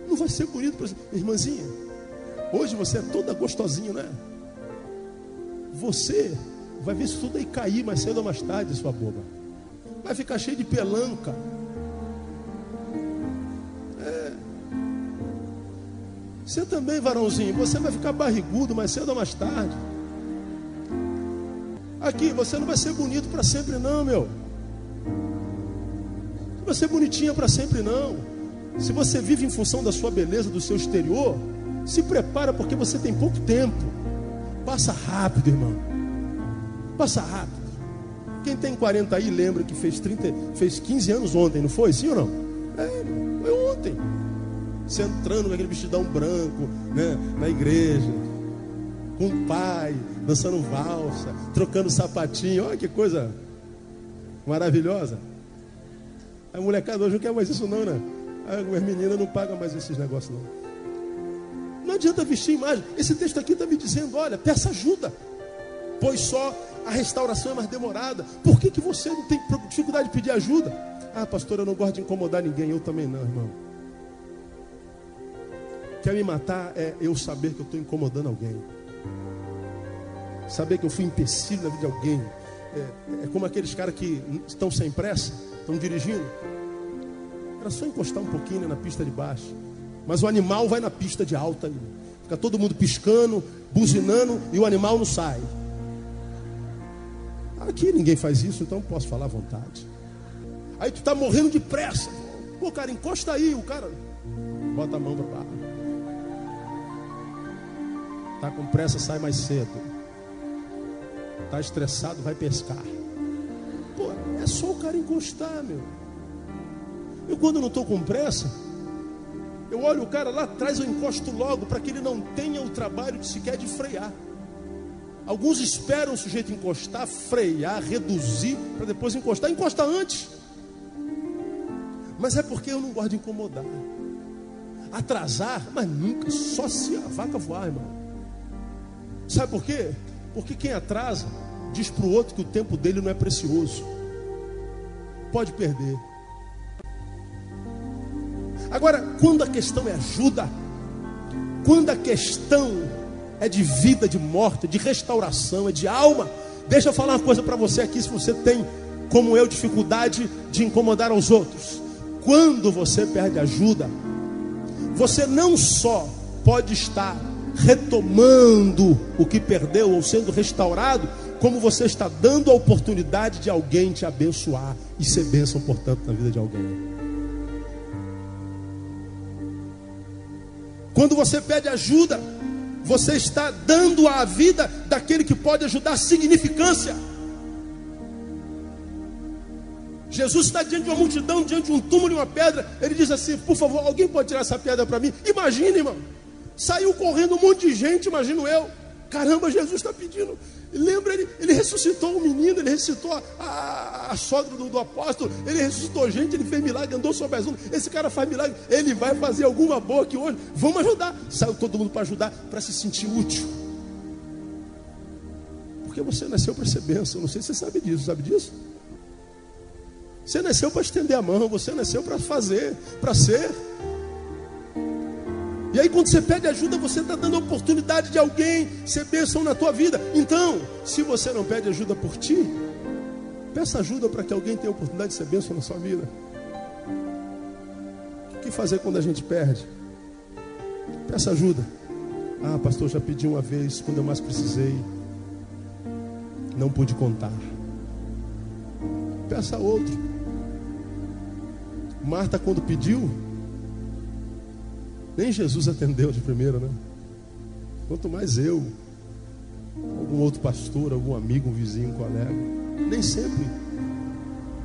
A: Não vai ser bonito, por exemplo, irmãzinha, hoje você é toda gostosinha, né? Você vai ver isso tudo aí cair mais cedo ou mais tarde, sua boba. Vai ficar cheio de pelanca. Você também, varãozinho, você vai ficar barrigudo mais cedo ou mais tarde. Aqui, você não vai ser bonito para sempre não, meu. Não vai ser bonitinha para sempre não. Se você vive em função da sua beleza, do seu exterior, se prepara porque você tem pouco tempo. Passa rápido, irmão. Passa rápido. Quem tem 40 aí lembra que fez 15 anos ontem, não foi? Sim ou não? Foi ontem. Você entrando com aquele vestidão branco, né, na igreja, com o pai, dançando valsa, trocando sapatinho. Olha que coisa maravilhosa. A molecada hoje não quer mais isso não, né? As meninas não pagam mais esses negócios não. Não adianta vestir imagem. Esse texto aqui está me dizendo, olha, peça ajuda, pois só a restauração é mais demorada. Por que você não tem dificuldade de pedir ajuda? Ah, pastor, eu não gosto de incomodar ninguém. Eu também não, irmão. Quer me matar é eu saber que eu estou incomodando alguém. Saber que eu fui empecilho na vida de alguém. É como aqueles caras que estão sem pressa, estão dirigindo. Era só encostar um pouquinho, né, na pista de baixo. Mas o animal vai na pista de alta. Fica todo mundo piscando, buzinando e o animal não sai. Aqui ninguém faz isso, então posso falar à vontade. Aí tu tá morrendo de pressa. Pô, cara, encosta aí. O cara bota a mão para baixo. Tá com pressa, sai mais cedo. Tá estressado, vai pescar. Pô, é só o cara encostar, meu. Eu quando não estou com pressa, eu olho o cara lá atrás, eu encosto logo, para que ele não tenha o trabalho de sequer de frear. Alguns esperam o sujeito encostar, frear, reduzir, para depois encostar. Encosta antes. Mas é porque eu não gosto de incomodar. Atrasar, mas nunca, só se a vaca voar, irmão. Sabe por quê? Porque quem atrasa diz para o outro que o tempo dele não é precioso. Pode perder. Agora, quando a questão é ajuda, quando a questão é de vida, de morte, de restauração, é de alma, deixa eu falar uma coisa para você aqui, se você tem, como eu, dificuldade de incomodar aos outros. Quando você perde ajuda, você não só pode estar retomando o que perdeu ou sendo restaurado, como você está dando a oportunidade de alguém te abençoar e ser bênção, portanto, na vida de alguém. Quando você pede ajuda, você está dando à vida daquele que pode ajudar significância. Jesus está diante de uma multidão, diante de um túmulo e uma pedra. Ele diz assim: por favor, alguém pode tirar essa pedra para mim? Imagine, irmão. Saiu correndo um monte de gente, imagino eu. Caramba, Jesus está pedindo. Lembra, ele ressuscitou o menino, ele ressuscitou a sogra do apóstolo, ele ressuscitou gente, ele fez milagre, andou sobre as ondas. Esse cara faz milagre, ele vai fazer alguma boa aqui hoje. Vamos ajudar. Saiu todo mundo para ajudar, para se sentir útil. Porque você nasceu para ser bênção. Não sei se você sabe disso, sabe disso? Você nasceu para estender a mão, você nasceu para fazer, para ser. E aí quando você pede ajuda, você está dando a oportunidade de alguém ser bênção na tua vida. Então, se você não pede ajuda por ti, peça ajuda para que alguém tenha a oportunidade de ser bênção na sua vida. O que fazer quando a gente perde? Peça ajuda. Ah, pastor, já pedi uma vez, quando eu mais precisei, não pude contar. Peça outro. Marta, quando pediu, nem Jesus atendeu de primeira, né? Quanto mais eu, algum outro pastor, algum amigo, um vizinho, um colega. Nem sempre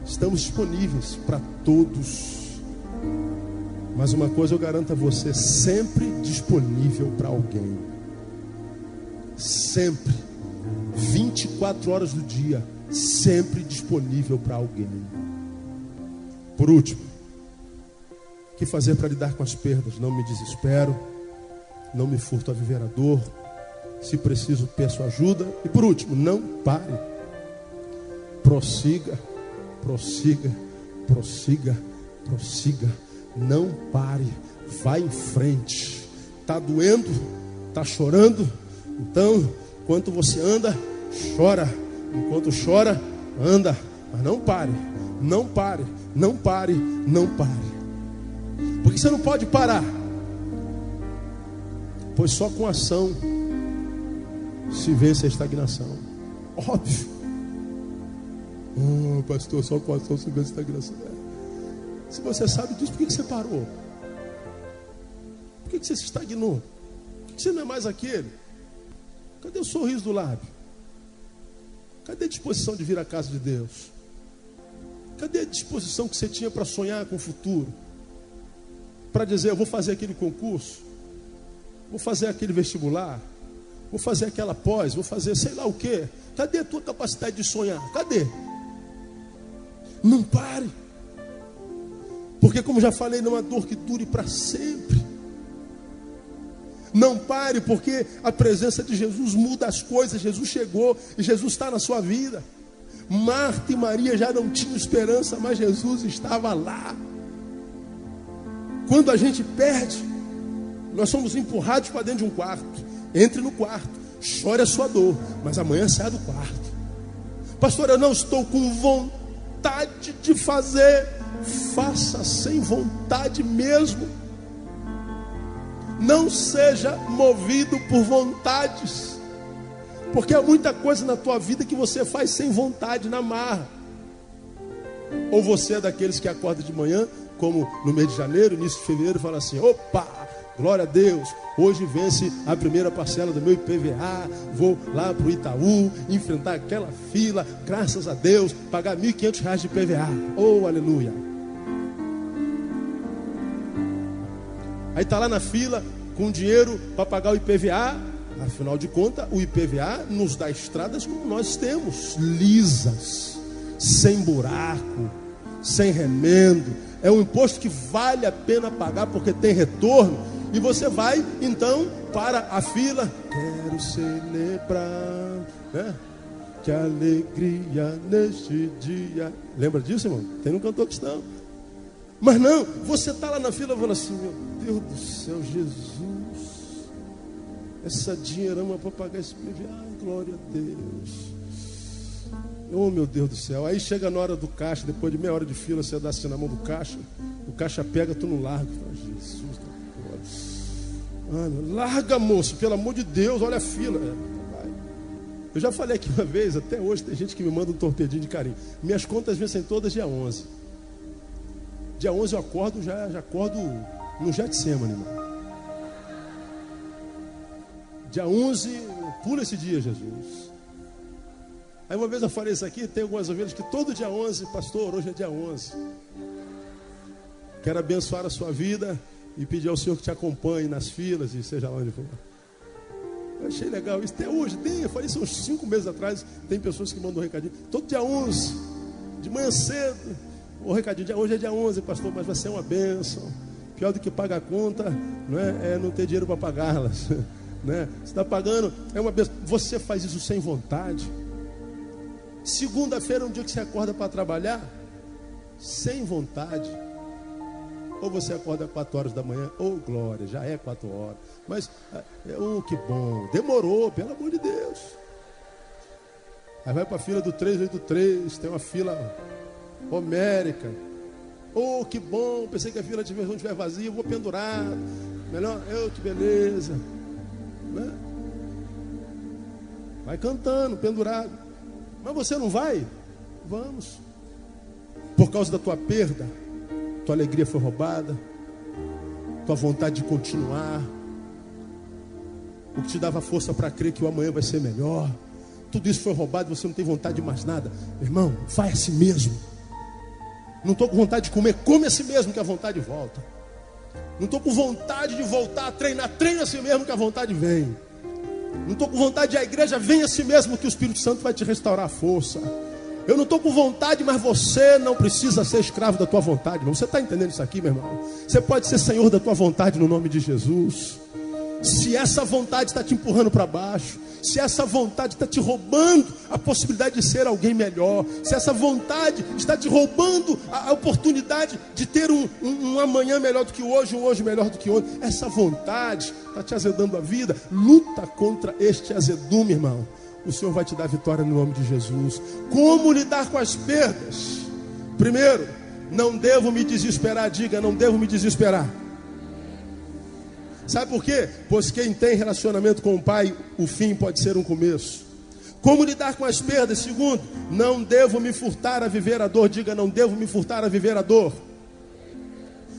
A: estamos disponíveis para todos. Mas uma coisa eu garanto a você: sempre disponível para alguém. Sempre. 24 horas do dia, sempre disponível para alguém. Por último, o que fazer para lidar com as perdas? Não me desespero, não me furto a viver a dor. Se preciso, peço ajuda. E por último, não pare. Prossiga, prossiga, prossiga, prossiga. Não pare, vai em frente. Está doendo? Está chorando? Então, enquanto você anda, chora. Enquanto chora, anda. Mas não pare, não pare, não pare, não pare. Porque você não pode parar. Pois só com ação se vence a estagnação. Óbvio. Pastor, só com ação se vence a estagnação. Se você sabe disso, por que você parou? Por que você se estagnou? Por que você não é mais aquele? Cadê o sorriso do lábio? Cadê a disposição de vir à casa de Deus? Cadê a disposição que você tinha para sonhar com o futuro? Para dizer, eu vou fazer aquele concurso, vou fazer aquele vestibular, vou fazer aquela pós, vou fazer sei lá o quê. Cadê a tua capacidade de sonhar? Cadê? Não pare. Porque como já falei, não há dor que dure para sempre. Não pare, porque a presença de Jesus muda as coisas. Jesus chegou e Jesus está na sua vida. Marta e Maria já não tinham esperança, mas Jesus estava lá. Quando a gente perde, nós somos empurrados para dentro de um quarto. Entre no quarto, chore a sua dor, mas amanhã saia do quarto. Pastor, eu não estou com vontade de fazer. Faça sem vontade mesmo. Não seja movido por vontades, porque há muita coisa na tua vida que você faz sem vontade, na marra. Ou você é daqueles que acorda de manhã, como no mês de janeiro, início de fevereiro, fala assim: opa, glória a Deus, hoje vence a primeira parcela do meu IPVA, vou lá para o Itaú, enfrentar aquela fila, graças a Deus, pagar R$1.500 de IPVA, oh aleluia. Aí está lá na fila, com dinheiro para pagar o IPVA, afinal de contas, o IPVA nos dá estradas como nós temos, lisas, sem buraco, sem remendo, é um imposto que vale a pena pagar porque tem retorno. E você vai então para a fila. Quero celebrar, né? Que alegria neste dia. Lembra disso, irmão? Tem um cantor cristão. Mas não, você está lá na fila e fala assim: meu Deus do céu, Jesus, essa dinheirama para pagar esse PVA, glória a Deus. Oh meu Deus do céu. Aí chega na hora do caixa, depois de meia hora de fila, você dá assim na mão do caixa, o caixa pega, tu não larga. Jesus, larga, moço, pelo amor de Deus, olha a fila. Eu já falei aqui uma vez, até hoje tem gente que me manda um torpedinho de carinho. Minhas contas vencem todas dia 11. Dia 11 eu acordo, já acordo no Getsemane, irmão. Dia 11, pula esse dia, Jesus. Aí uma vez eu falei isso aqui, tem algumas ovelhas que todo dia 11, pastor, hoje é dia 11. Quero abençoar a sua vida e pedir ao Senhor que te acompanhe nas filas e seja lá onde for. Eu achei legal isso, até hoje tem, eu falei isso uns 5 meses atrás, tem pessoas que mandam um recadinho, todo dia 11, de manhã cedo, o recadinho, hoje é dia 11, pastor, mas vai ser uma bênção. Pior do que pagar a conta, não é não ter dinheiro para pagá-las, né? Você está pagando, é uma bênção. Você faz isso sem vontade. Segunda-feira é um dia que você acorda para trabalhar sem vontade. Ou você acorda às 4 horas da manhã, oh glória, já é 4 horas. Mas, oh que bom, demorou, pelo amor de Deus. Aí vai para a fila do 383, tem uma fila homérica. Oh que bom, pensei que a fila estiver vazia, eu vou pendurado. Melhor, que beleza. Né? Vai cantando, pendurado. Mas você não vai? Vamos. Por causa da tua perda, tua alegria foi roubada, tua vontade de continuar, o que te dava força para crer que o amanhã vai ser melhor, tudo isso foi roubado, você não tem vontade de mais nada. Irmão, vai assim mesmo. Não estou com vontade de comer, come assim mesmo que a vontade volta. Não estou com vontade de voltar a treinar, treina assim mesmo que a vontade vem. Não estou com vontade de ir à igreja, vem assim mesmo que o Espírito Santo vai te restaurar a força. Eu não estou com vontade, mas você não precisa ser escravo da tua vontade, irmão. Você está entendendo isso aqui, meu irmão? Você pode ser senhor da tua vontade no nome de Jesus. Se essa vontade está te empurrando para baixo, se essa vontade está te roubando a possibilidade de ser alguém melhor, se essa vontade está te roubando a oportunidade de ter um amanhã melhor do que hoje, um hoje melhor do que hoje, essa vontade está te azedando a vida, luta contra este azedume, irmão. O Senhor vai te dar vitória no nome de Jesus. Como lidar com as perdas? Primeiro, não devo me desesperar. Diga, não devo me desesperar. Sabe por quê? Pois quem tem relacionamento com o Pai, o fim pode ser um começo. Como lidar com as perdas? Segundo, não devo me furtar a viver a dor. Diga, não devo me furtar a viver a dor.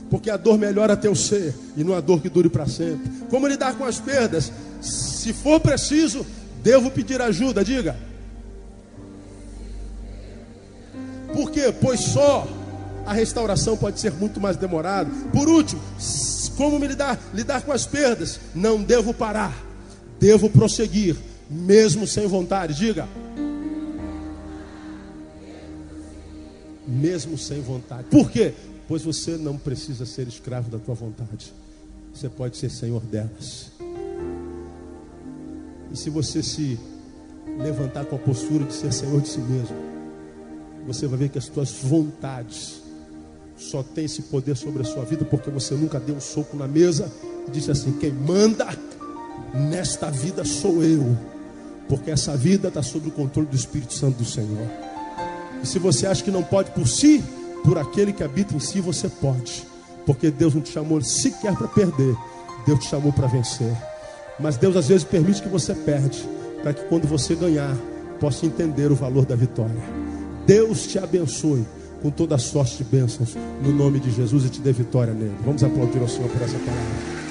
A: Porque a dor melhora teu ser e não a dor que dure para sempre. Como lidar com as perdas? Se for preciso, devo pedir ajuda. Diga. Por quê? Pois só a restauração pode ser muito mais demorada. Por último, como lidar com as perdas? Não devo parar, devo prosseguir, mesmo sem vontade. Diga. Mesmo sem vontade. Por quê? Pois você não precisa ser escravo da tua vontade. Você pode ser senhor delas. E se você se levantar com a postura de ser senhor de si mesmo, você vai ver que as tuas vontades só têm esse poder sobre a sua vida, porque você nunca deu um soco na mesa e disse assim: quem manda nesta vida sou eu, porque essa vida está sob o controle do Espírito Santo do Senhor. E se você acha que não pode por si, por aquele que habita em si, você pode, porque Deus não te chamou sequer para perder, Deus te chamou para vencer. Mas Deus às vezes permite que você perde, para que quando você ganhar, possa entender o valor da vitória. Deus te abençoe com toda a sorte de bênçãos, no nome de Jesus, e te dê vitória nele. Vamos aplaudir ao Senhor por essa palavra.